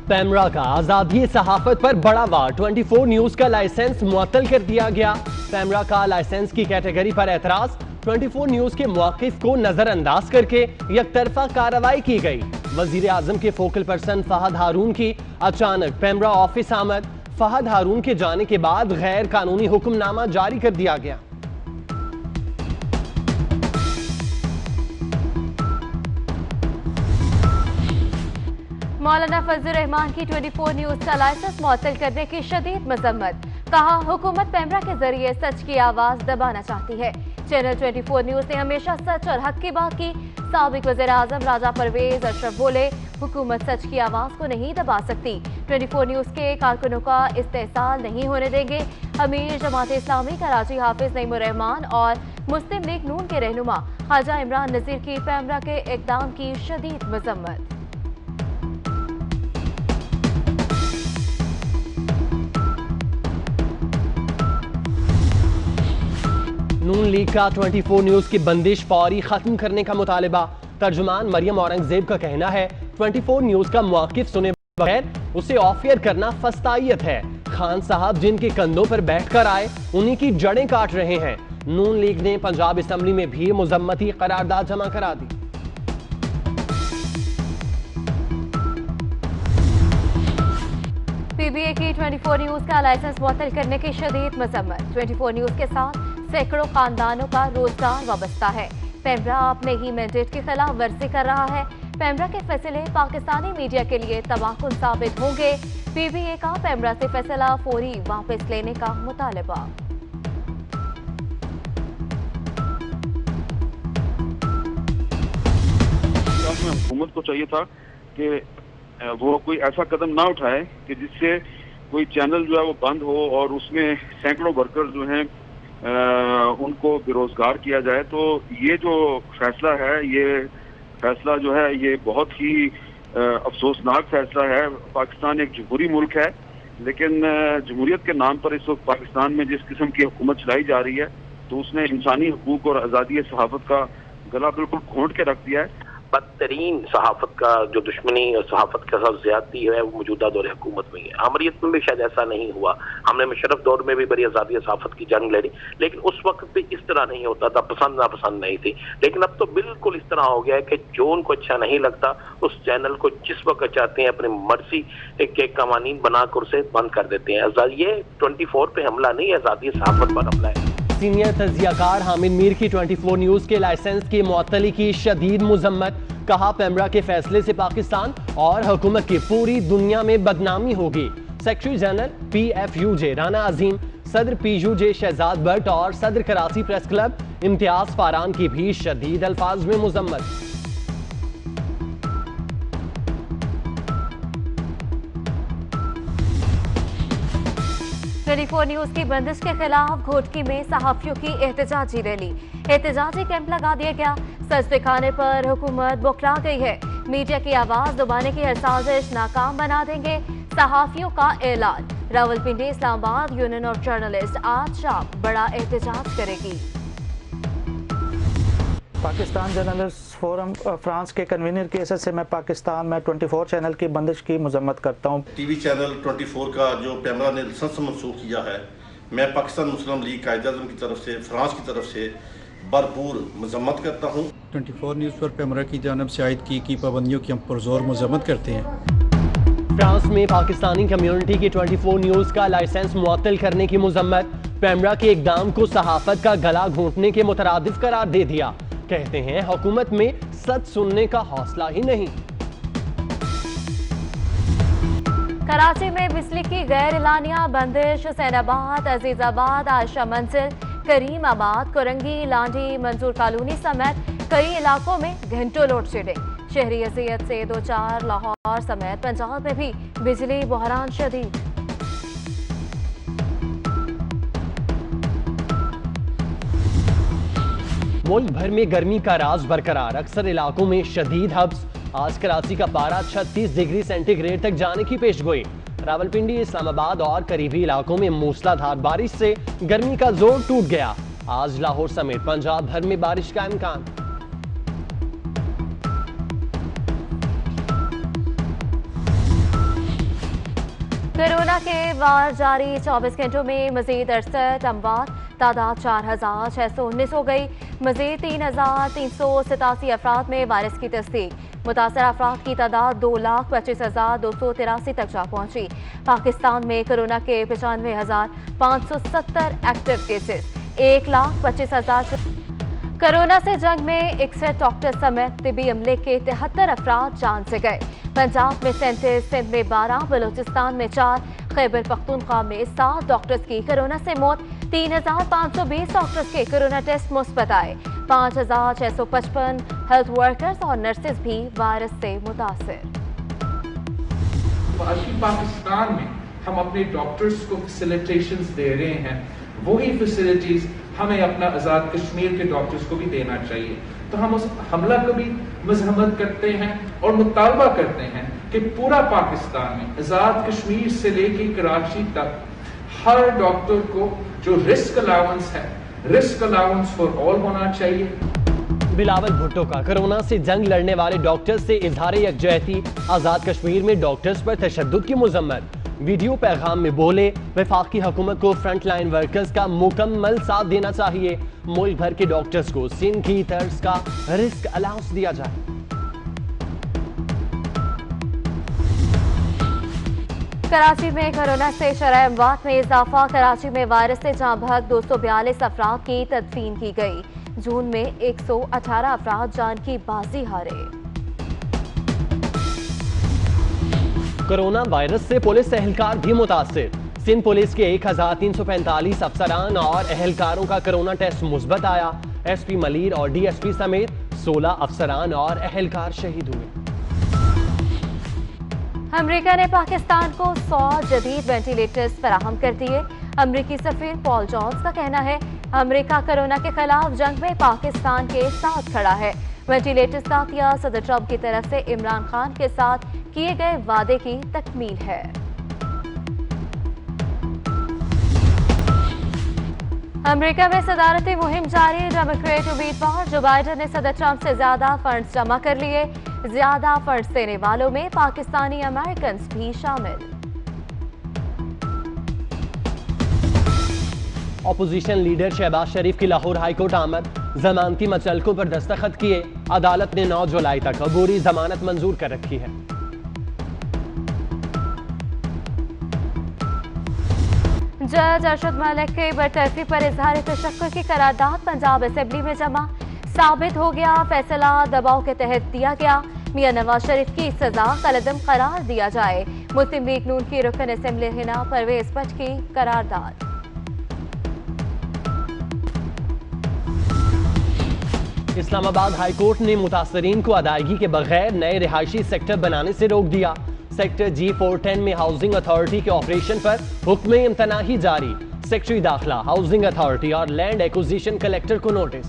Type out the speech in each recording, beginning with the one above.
पैमरा का आजादी सहाफत पर बड़ा वार। 24 न्यूज का लाइसेंस मुअत्तल कर दिया गया। पैमरा का लाइसेंस की कैटेगरी पर एतराज। 24 न्यूज के मौकिफ को नजरअंदाज करके यकतरफा कार्रवाई की गई। वजीर आजम के फोकल पर्सन फहद हारून की अचानक पैमरा ऑफिस आमद। फहद हारून के जाने के बाद गैर कानूनी हुक्मनामा जारी कर दिया गया। मौलाना फजलुर रहमान की 24 न्यूज का लाइसेंस मुअत्तल करने की शदीद मजम्मत। कहा, हुकूमत पैमरा के जरिए सच की आवाज दबाना चाहती है। चैनल 24 न्यूज ने हमेशा सच और हक की बात की। साबिक वज़ीर आज़म राजा परवेज अशरफ बोले, हुकूमत सच की आवाज को नहीं दबा सकती। 24 न्यूज के कारकुनों का इस्तेसाल नहीं होने देंगे। अमीर जमात इस्लामी कराची हाफिज नईमुर रहमान और मुस्लिम लीग नून के रहनुमा ख्वाजा इमरान नजीर की पैमरा के इक़दाम की शदीद मजम्मत। नून लीग का 24 न्यूज की बंदिश फौरी खत्म करने का मुतालिबा। तर्जुमान मरियम औरंगजेब का कहना है, 24 न्यूज का मौकिफ सुने बगैर उसे ऑफ एयर करना फस्तायत है। खान साहब जिनके कंधों पर बैठकर आए, उन्हीं की जड़ें काट रहे हैं। नून लीग ने पंजाब असेंबली में भी मुजम्मती करारदाद जमा करा दी। पीबीए की 24 न्यूज का लाइसेंस मुअत्तल करने की शदीद मजम्मत। 24 न्यूज के साथ सैकड़ों खानदानों का रोजगार वाबस्ता है। पैमरा अपने ही मैंडेट की खिलाफ वर्जी कर रहा है। पैमरा के फैसले पाकिस्तानी मीडिया के लिए तबाहकुन साबित होंगे। पीबीए का पैमरा से फैसला फौरी वापस लेने का मुतालबा। हुकूमत को चाहिए था कि वो कोई ऐसा कदम ना उठाए कि जिससे कोई चैनल जो है वो बंद हो और उसमें सैकड़ों वर्कर्स जो हैं उनको बेरोजगार किया जाए। तो ये जो फैसला है, ये फैसला जो है ये बहुत ही अफसोसनाक फैसला है। पाकिस्तान एक जमहूरी मुल्क है, लेकिन जमहूरियत के नाम पर इस वक्त पाकिस्तान में जिस किस्म की हुकूमत चलाई जा रही है, तो उसने इंसानी हकूक और आज़ादी सहाफत का गला बिल्कुल घोंट के रख दिया है। बदतरीन सहाफत का जो दुश्मनी और सहाफत के साथ ज्यादती है वो मौजूदा दौर हुकूमत में है। अमरीत में भी शायद ऐसा नहीं हुआ। हमने मुशर्रफ दौर में भी बड़ी आज़ादी सहाफत की जंग लड़ी, लेकिन उस वक्त भी इस तरह नहीं होता था, पसंद नापसंद नहीं थी। लेकिन अब तो बिल्कुल इस तरह हो गया है कि जो उनको अच्छा नहीं लगता उस चैनल को जिस वक्त चाहते हैं अपनी मर्जी के कवानीन बनाकर उसे बंद कर देते हैं। ये 24 पे हमला नहीं है, आज़ादी सहाफत पर हमला है। सीनियर तजियाकार हामिद मीर की 24 न्यूज के लाइसेंस की मुअत्तली की शदीद मुजम्मत। कहा, पैमरा के फैसले से पाकिस्तान और हुकूमत की पूरी दुनिया में बदनामी होगी। सेक्रेटरी जनरल PFUJ राना अजीम, सदर PUJ शहजाद भट्ट और सदर कराची प्रेस क्लब इम्तियाज फारान की भी शदीद अल्फाज में मुजम्मत। 24 न्यूज की बंदिश के खिलाफ घोटकी में सहाफियों की एहतजाजी रैली। एहतजाजी कैंप लगा दिया गया। सच दिखाने पर हुकूमत बौखला गई है। मीडिया की आवाज दबाने की हर साजिश नाकाम बना देंगे। सहाफियों का ऐलान। Rawalpindi, Islamabad union of journalist आज शाम बड़ा एहतजाज करेगी। पाकिस्तान जर्नलिस्ट फोरम फ्रांस के कन्वीनर की हैसियत से मैं पाकिस्तान में 24 चैनल की बंदिश की मजम्मत करता हूँ। टीवी चैनल 24 का जो पैमरा ने लाइसेंस मंसूख किया है, मैं पाकिस्तान मुस्लिम लीग कायद-ए-आज़म की तरफ से, फ्रांस की तरफ से भरपूर मजम्मत करता हूँ। 24 न्यूज़ पर पैमरा की जानब से आयद की पाबंदियों की हम पुरजोर मजम्मत करते हैं। फ्रांस में पाकिस्तानी कम्युनिटी की 24 न्यूज का लाइसेंस मुअत्तल करने की मुजम्मत। पैमरा के इक़दाम को सहाफत का गला घोंटने के मुतरादिफ करार दे दिया। कहते हैं हुकूमत में सच सुनने का हौसला ही नहीं। कराची में बिजली की गैर एलानिया बंदिश। हुसैनाबाद, अजीजाबाद, आयशा मंजिल, करीमाबाद, कोरंगी, लांडी, मंजूर कॉलोनी समेत कई इलाकों में घंटों लोड शेडिंग। शहरी अजियत से दो चार। लाहौर समेत पंजाब में भी बिजली बहरान शदीद। मुल्क भर में गर्मी का राज बरकरार। अक्सर इलाकों में शदीद हब्स। आज कराची का पारा 36 डिग्री सेंटीग्रेड तक जाने की पेशगोई। रावलपिंडी, इस्लामाबाद और करीबी इलाकों में मूसलाधार बारिश से गर्मी का जोर टूट गया। आज लाहौर समेत पंजाब भर में बारिश का इम्कान। कोरोना के वार जारी 24 घंटों में मजीद 68 अमवात, तादाद 4,619 हो गई। मजीद 3,387 अफराद में वायरस की तस्दीक। मुतासर अफराद की तादाद 2,25,283 तक जा पहुंची। पाकिस्तान में कोरोना के 95,570 एक्टिव केसेस, 1,25,000। कोरोना से जंग में 61 डॉक्टर समेत तिबी अमले के 73 अफराद जान से गए। पंजाब में 37, सिंध में 12, बलूचिस्तान में 4, खैबर पख्तूनख्वा में 7 डॉक्टर्स की कोरोना से मौत। 3,520 डॉक्टर्स के कोरोना टेस्ट मुस्बत आए। 5,655 हेल्थ वर्कर्स और नर्सेज भी वायरस से मुतासिर। पाकिस्तान में हम अपने डॉक्टर्स को फैसिलिटेशंस दे रहे हैं, वही फैसिलिटीज हमें अपना आज़ाद कश्मीर के डॉक्टर्स को भी देना चाहिए। तो हम उस हमला को भी मजम्मत करते हैं और मुतालबा करते हैं कि पूरा पाकिस्तान में आज़ाद कश्मीर से लेके कराची तक हर डॉक्टर को जो रिस्क अलाउंस है, रिस्क अलाउंस फॉर ऑल होना चाहिए। बिलावल भुट्टो का कोरोना से जंग लड़ने वाले डॉक्टर्स से इजहार यकजहती, आज़ाद कश्मीर में डॉक्टर्स पर तशद्दुद की मजम्मत। वीडियो पैगाम में बोले, वफाकी हुकूमत को फ्रंट लाइन वर्कर्स का मुकम्मल साथ देना चाहिए। मुल्क भर के डॉक्टर्स को सिंध की तर्ज का रिस्क अलाउंस दिया जाए। कराची में कोरोना से शरह अमवात में इजाफा। कराची में वायरस से जहां भग 242 अफराद की तदफीन की गई। जून में 118 अफराद जान की बाजी हारे। कोरोना वायरस से पुलिस एहलकार भी मुतासिर। सिंध पुलिस के 1,345 अफसरान और एहलकारों का कोरोना टेस्ट मुस्बत आया। एसपी मलीर और डीएसपी समेत 16 अफसरान और एहलकार शहीद हुए। अमेरिका ने पाकिस्तान को 100 जदीद वेंटिलेटर्स फराहम कर दिए। अमेरिकी सफीर पॉल जॉन्स का कहना है, अमेरिका कोरोना के खिलाफ जंग में पाकिस्तान के साथ खड़ा है। वेंटिलेटर्स का अतिया सदर ट्रंप की तरफ से इमरान खान के साथ किए गए वादे की तकमील है। अमेरिका में सदारती मुहिम जारी। डेमोक्रेट उम्मीदवार जो बाइडेन ने सदर ट्रंप से ज्यादा फंड्स जमा कर लिए। ज्यादा फंड्स देने वालों में पाकिस्तानी अमेरिकन भी शामिल। अपोजिशन लीडर शहबाज शरीफ की लाहौर हाईकोर्ट आमद। जमानती मचलकों पर दस्तखत किए। अदालत ने 9 जुलाई तक अबूरी जमानत मंजूर कर रखी है। जज अरशद मलिक के बरतरफी पर इजहार तशक्कुर की करारदाद पंजाब असेंबली में जमा। साबित हो गया, फैसला दबाव के तहत दिया गया। मियां नवाज शरीफ की सजा कलदम करार दिया जाए। मुस्लिम लीग नून की रुकन असेंबली हिना परवेज भट्ट की करारदाद। इस्लामाबाद हाईकोर्ट ने मुतासरीन को अदायगी के बगैर नए रिहायशी सेक्टर बनाने से रोक दिया। सेक्टर G410 में हाउसिंग अथॉरिटी के ऑपरेशन पर हुक्म इम्तनाही जारी। सेक्रेटरी दाखिला, हाउसिंग अथॉरिटी और लैंड एक्विजिशन कलेक्टर को नोटिस।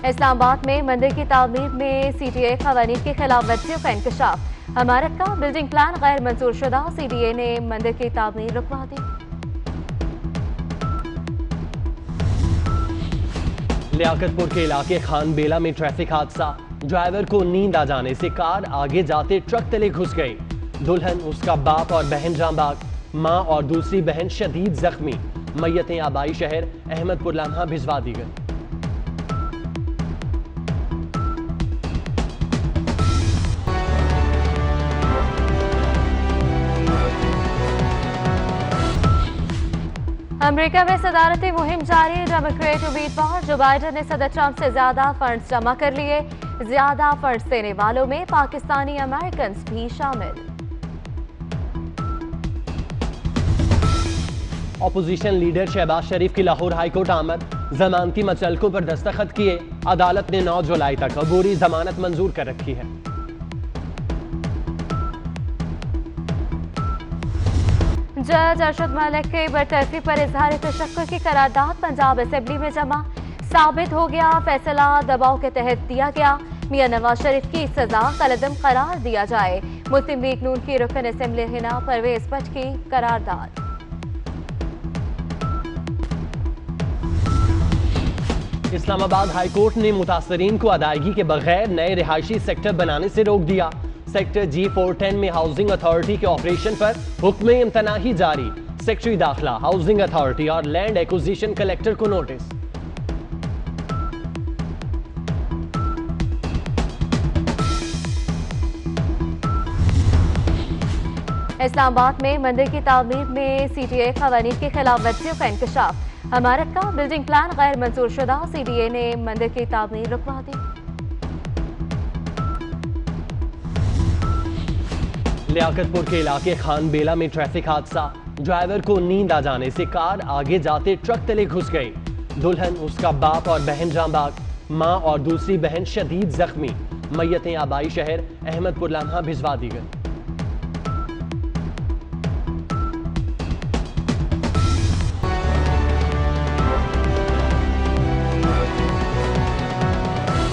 इस्लामाबाद में मंदिर की तामीर में CTA कवानीन की खिलाफ वर्जियों का इंकशाफ। हमारत का बिल्डिंग प्लान गैर मंजूर शुदा। CDA ने मंदिर की तामीर रुकवा दी। लियाकतपुर के इलाके खान बेला में ट्रैफिक हादसा। ड्राइवर को नींद आ जाने से कार आगे जाते ट्रक तले घुस गई। दुल्हन, उसका बाप और बहन जांबाग। मां और दूसरी बहन शदीद जख्मी। मैयतें आबाई शहर अहमदपुर लाम्हा भिजवा दी गई। अमेरिका में सदारती मुहिम जारी। डेमोक्रेट उम्मीदवार जो बाइडेन ने सदर ट्रंप से ज्यादा फंड्स जमा कर लिए। ज्यादा फंड्स देने वालों में पाकिस्तानी अमेरिकन भी शामिल। अपोजिशन लीडर शहबाज शरीफ की लाहौर हाईकोर्ट आमद। जमानती मचलकों पर दस्तखत किए। अदालत ने 9 जुलाई तक अबूरी जमानत मंजूर कर रखी है। जज अरशद मलिक के बरतरफी पर इजहार तशक्कुर की करारदाद पंजाब असेंबली में जमा। साबित हो गया, फैसला दबाव के तहत दिया गया। मियां नवाज शरीफ की सजा कलदम करार दिया जाए। मुस्लिम लीग नून की रुकन असेंबली हिना परवेज भट्ट की करारदाद। इस्लामाबाद हाई कोर्ट ने मुतासरीन को अदायगी के बगैर नए रिहायशी सेक्टर बनाने से रोक दिया। सेक्टर G410 में हाउसिंग अथॉरिटी के ऑपरेशन पर हुक्म इम्तनाही जारी। सेक्रेटरी दाखिला, हाउसिंग अथॉरिटी और लैंड एक्विजिशन कलेक्टर को नोटिस। इस्लामाबाद में मंदिर की तामीर में CTA क़वानीन के खिलाफ वर्जियों का इंकशाफ। हमारत का बिल्डिंग प्लान गैर मंजूर शुदा, CDA ने मंदिर की तामीर रुकवा दी। लियाकतपुर के इलाके खान बेला में ट्रैफिक हादसा। ड्राइवर को नींद आ जाने से कार आगे जाते ट्रक तले घुस गई। दुल्हन, उसका बाप और बहन जाँ बाग, मां और दूसरी बहन शदीद जख्मी। मैयतें आबाई शहर अहमदपुर लम्हा भिजवा दी गई।